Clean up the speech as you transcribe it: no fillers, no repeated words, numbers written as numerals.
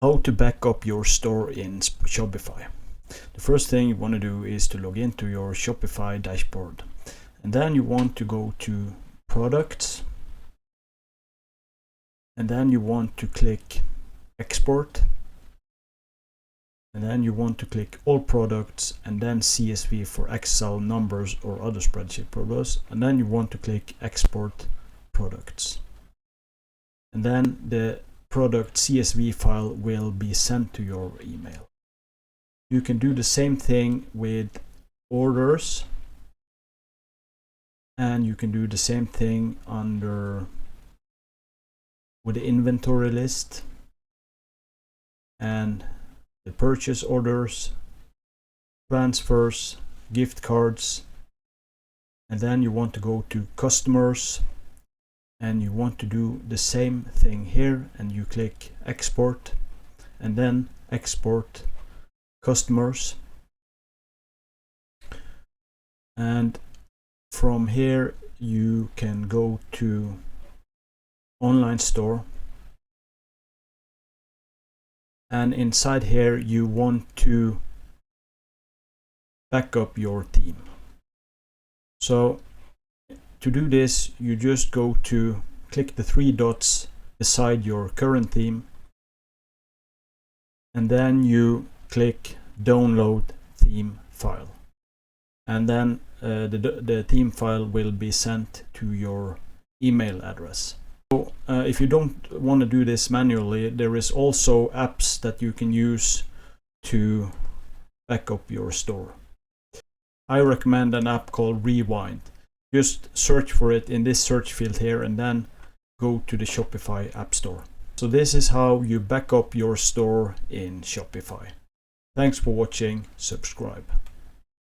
How to back up your store in Shopify. The first thing you want to do is to log into your Shopify dashboard, and then you want to go to products, and then you want to click export, and then you want to click all products and then CSV for Excel, numbers or other spreadsheet purpose, and then you want to click export products, and then the product CSV file will be sent to your email. You can do the same thing with orders, and you can do the same thing with the inventory list and the purchase orders, transfers, gift cards, and then you want to go to customers, and you want to do the same thing here, and you click export and then export customers, and from here you can go to online store, and inside here you want to back up your theme. So to do this, you just go to click the three dots beside your current theme, and then you click download theme file, and then the theme file will be sent to your email address. So if you don't want to do this manually, there is also apps that you can use to back up your store. I recommend an app called Rewind. Just search for it in this search field here, and then go to the Shopify App Store. So this is how you back up your store in Shopify. Thanks for watching. Subscribe.